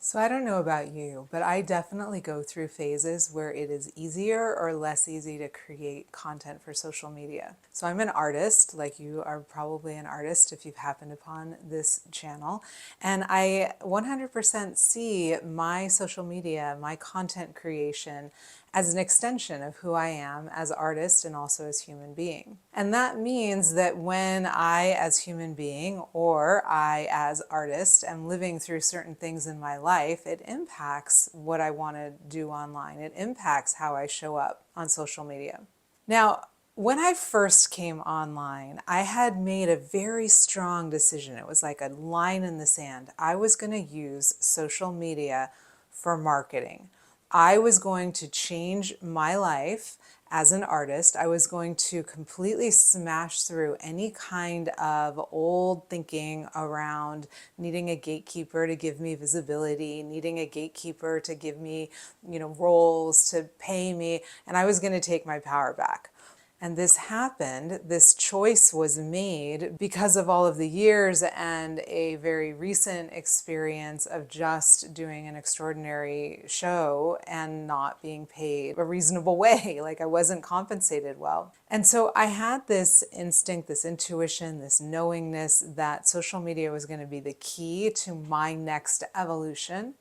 So I don't know about you, but I definitely go through phases where it is easier or less easy to create content for social media. So I'm an artist, like you are probably an artist if you've happened upon this channel, and I 100% see my social media, my content creation as an extension of who I am as artist and also as human being. And that means that when I as human being or I as artist am living through certain things in my life, it impacts what I want to do online. It impacts how I show up on social media. Now, when I first came online, I had made a very strong decision. It was like a line in the sand. I was going to use social media for marketing. I was going to change my life as an artist. I was going to completely smash through any kind of old thinking around needing a gatekeeper to give me visibility, needing a gatekeeper to give me, roles, to pay me, and I was going to take my power back. And this happened, this choice was made because of all of the years and a very recent experience of just doing an extraordinary show and not being paid a reasonable way. Like I wasn't compensated well. And so I had this instinct, this intuition, this knowingness that social media was going to be the key to my next evolution,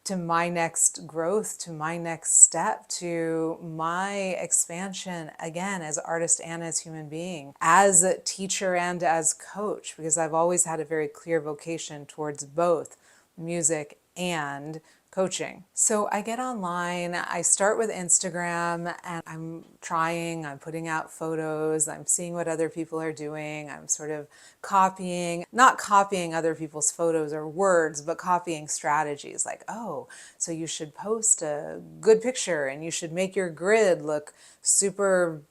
to my next growth, to my next step, to my expansion, again, as artist and as human being, as a teacher and as coach, because I've always had a very clear vocation towards both music and coaching. So I get online, I start with Instagram, and I'm putting out photos, I'm seeing what other people are doing, I'm sort of copying, not copying other people's photos or words, but copying strategies like, oh, so you should post a good picture and you should make your grid look super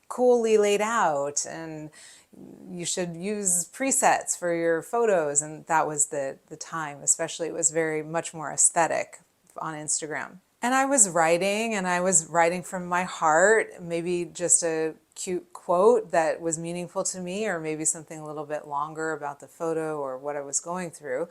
coolly laid out, and you should use presets for your photos. And that was the time, especially it was very much more aesthetic on Instagram. And I was writing from my heart, maybe just a cute quote that was meaningful to me, or maybe something a little bit longer about the photo or what I was going through.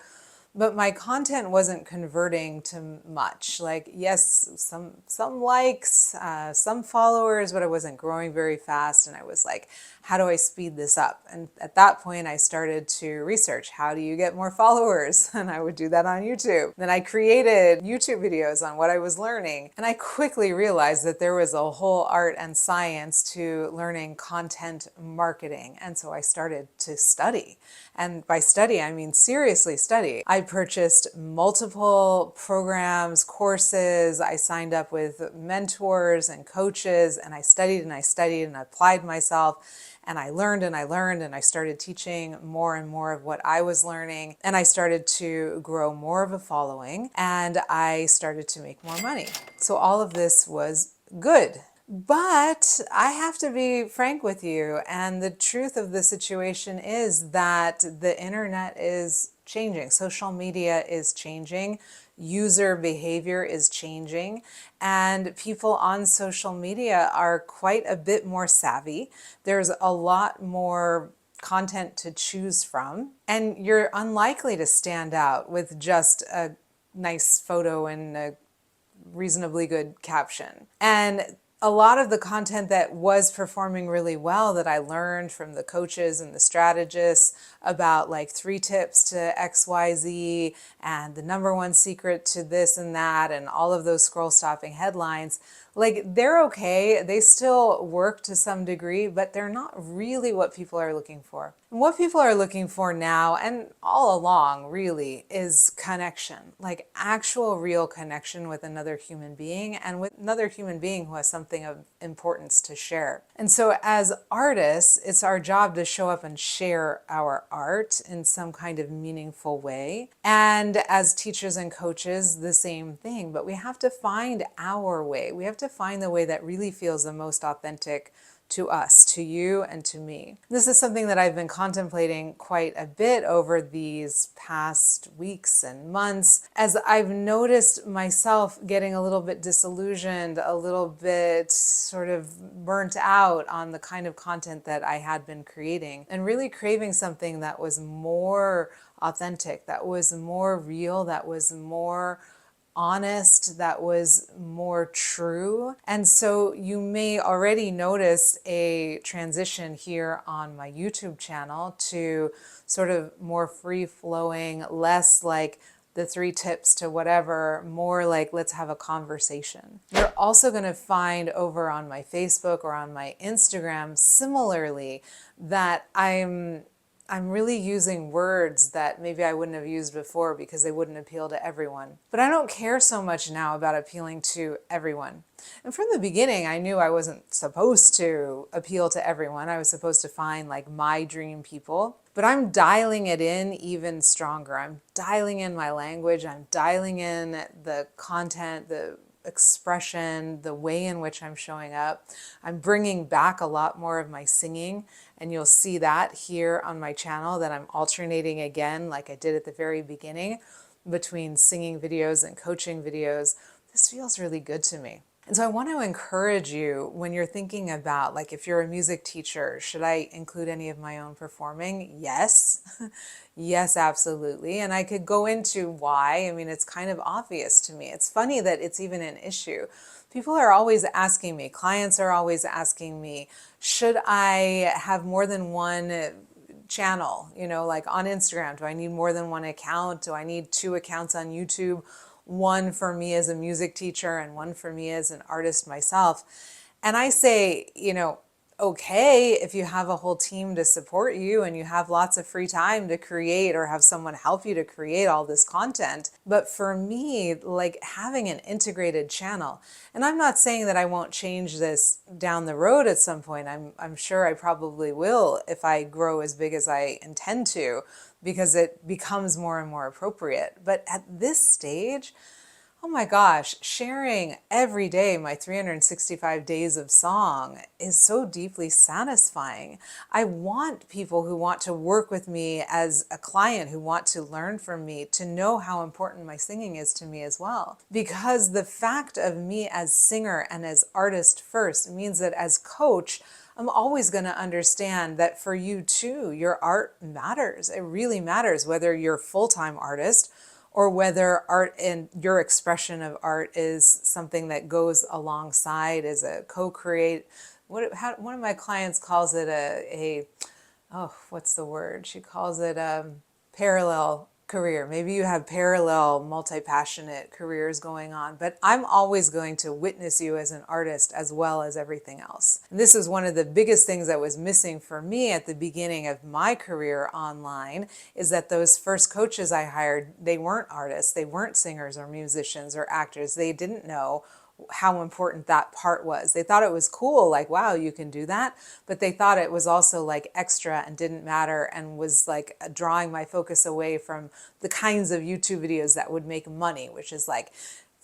But my content wasn't converting to much. Like, yes, some likes, some followers, but I wasn't growing very fast. And I was like, how do I speed this up? And at that point, I started to research, how do you get more followers? And I would do that on YouTube. Then I created YouTube videos on what I was learning. And I quickly realized that there was a whole art and science to learning content marketing. And so I started to study. And by study, I mean seriously study. I purchased multiple programs, courses. I signed up with mentors and coaches, and I studied and I studied and I applied myself. And I learned and I learned, and I started teaching more and more of what I was learning. And I started to grow more of a following, and I started to make more money. So all of this was good. But I have to be frank with you, and the truth of the situation is that the internet is changing. Social media is changing. User behavior is changing, and people on social media are quite a bit more savvy. There's a lot more content to choose from, and you're unlikely to stand out with just a nice photo and a reasonably good caption. And a lot of the content that was performing really well that I learned from the coaches and the strategists about like 3 tips to XYZ and the #1 secret to this and that and all of those scroll stopping headlines, like they're okay. They still work to some degree, but they're not really what people are looking for. And what people are looking for now and all along really is connection, like actual real connection with another human being and with another human being who has something of importance to share. And so as artists, it's our job to show up and share our art in some kind of meaningful way. And as teachers and coaches, the same thing, but we have to find our way. We have to find the way that really feels the most authentic to us, to you, and to me. This is something that I've been contemplating quite a bit over these past weeks and months, as I've noticed myself getting a little bit disillusioned, a little bit sort of burnt out on the kind of content that I had been creating, and really craving something that was more authentic, that was more real, that was more honest, that was more true. And so you may already notice a transition here on my YouTube channel to sort of more free flowing, less like the 3 tips to whatever, more like let's have a conversation. You're also going to find over on my Facebook or on my Instagram similarly that I'm really using words that maybe I wouldn't have used before because they wouldn't appeal to everyone. But I don't care so much now about appealing to everyone. And from the beginning, I knew I wasn't supposed to appeal to everyone. I was supposed to find like my dream people. But I'm dialing it in even stronger. I'm dialing in my language. I'm dialing in the content, the expression, the way in which I'm showing up. I'm bringing back a lot more of my singing, and you'll see that here on my channel, that I'm alternating again like I did at the very beginning between singing videos and coaching videos. This feels really good to me. And so I want to encourage you when you're thinking about, like, if you're a music teacher, should I include any of my own performing? Yes. Yes, absolutely. And I could go into why. I mean, it's kind of obvious to me. It's funny that it's even an issue. People are always asking me, clients are always asking me, should I have more than one channel, like on Instagram? Do I need more than one account? Do I need 2 accounts on YouTube? One for me as a music teacher and one for me as an artist myself. And I say, okay, if you have a whole team to support you and you have lots of free time to create or have someone help you to create all this content. But for me, like having an integrated channel, and I'm not saying that I won't change this down the road at some point. I'm sure I probably will if I grow as big as I intend to, because it becomes more and more appropriate. But at this stage, oh my gosh, sharing every day my 365 days of song is so deeply satisfying. I want people who want to work with me as a client, who want to learn from me, to know how important my singing is to me as well. Because the fact of me as singer and as artist first means that as coach, I'm always going to understand that for you too, your art matters. It really matters whether you're a full-time artist or whether art and your expression of art is something that goes alongside as a co-create. One of my clients calls it what's the word? She calls it parallel career. Maybe you have parallel multi-passionate careers going on, but I'm always going to witness you as an artist as well as everything else. And this is one of the biggest things that was missing for me at the beginning of my career online, is that those first coaches I hired, they weren't artists, they weren't singers or musicians or actors. They didn't know how important that part was. They thought it was cool, like, wow, you can do that. But they thought it was also like extra and didn't matter, and was like drawing my focus away from the kinds of YouTube videos that would make money, which is like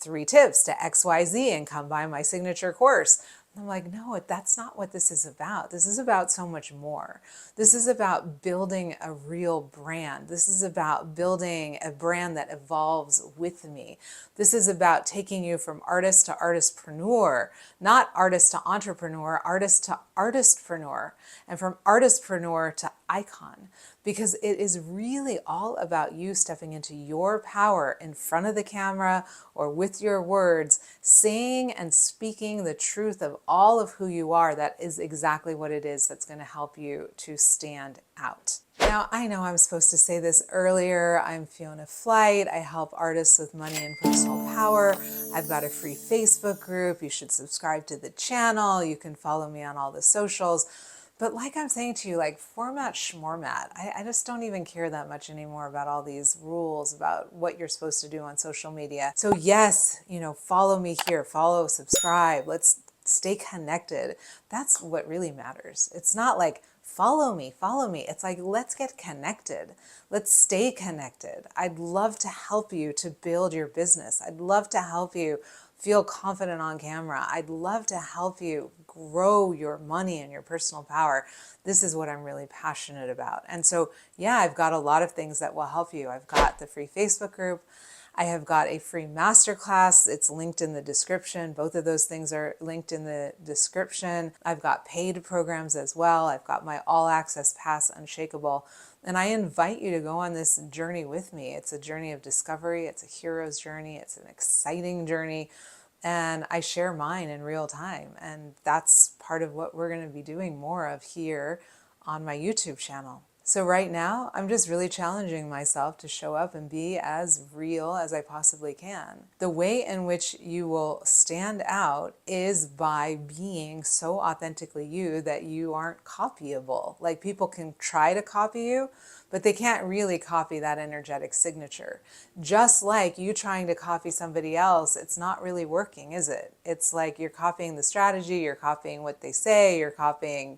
3 tips to XYZ and come buy my signature course. I'm like, no, that's not what this is about. This is about so much more. This is about building a real brand. This is about building a brand that evolves with me. This is about taking you from artist to artistpreneur, not artist to entrepreneur, artist to artistpreneur, and from artistpreneur to icon. Because it is really all about you stepping into your power in front of the camera or with your words, saying and speaking the truth of all of who you are. That is exactly what it is that's going to help you to stand out. Now, I know I'm supposed to say this earlier. I'm Fiona Flyte. I help artists with money and personal power. I've got a free Facebook group. You should subscribe to the channel. You can follow me on all the socials. But like I'm saying to you, like format schmormat, I just don't even care that much anymore about all these rules about what you're supposed to do on social media. So yes, follow me here, follow, subscribe, let's stay connected. That's what really matters. It's not like follow me. It's like, let's get connected. Let's stay connected. I'd love to help you to build your business. I'd love to help you feel confident on camera. I'd love to help you grow your money and your personal power. This is what I'm really passionate about. And so, yeah, I've got a lot of things that will help you. I've got the free Facebook group. I have got a free masterclass. It's linked in the description. Both of those things are linked in the description. I've got paid programs as well. I've got my all access pass, Unshakable. And I invite you to go on this journey with me. It's a journey of discovery. It's a hero's journey. It's an exciting journey. And I share mine in real time. And that's part of what we're going to be doing more of here on my YouTube channel. So right now, I'm just really challenging myself to show up and be as real as I possibly can. The way in which you will stand out is by being so authentically you that you aren't copyable. Like, people can try to copy you, but they can't really copy that energetic signature. Just like you trying to copy somebody else, it's not really working, is it? It's like you're copying the strategy, you're copying what they say, you're copying.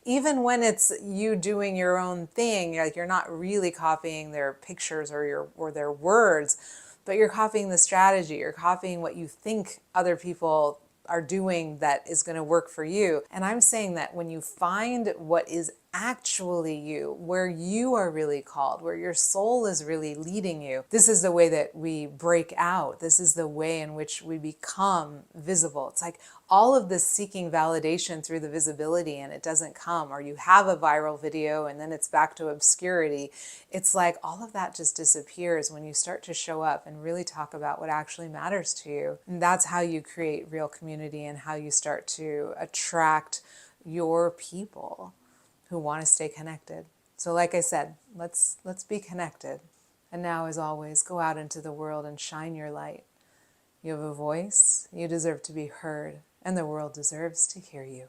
Even when it's you doing your own thing, like, you're not really copying their pictures or their words, but you're copying the strategy, you're copying what you think other people are doing that is going to work for you. And I'm saying that when you find what is actually you, where you are really called, where your soul is really leading you, this is the way that we break out. This is the way in which we become visible. It's like all of this seeking validation through the visibility and it doesn't come, or you have a viral video and then it's back to obscurity. It's like all of that just disappears when you start to show up and really talk about what actually matters to you. And that's how you create real community and how you start to attract your people who want to stay connected. So like I said, let's be connected. And now, as always, go out into the world and shine your light. You have a voice, you deserve to be heard, and the world deserves to hear you.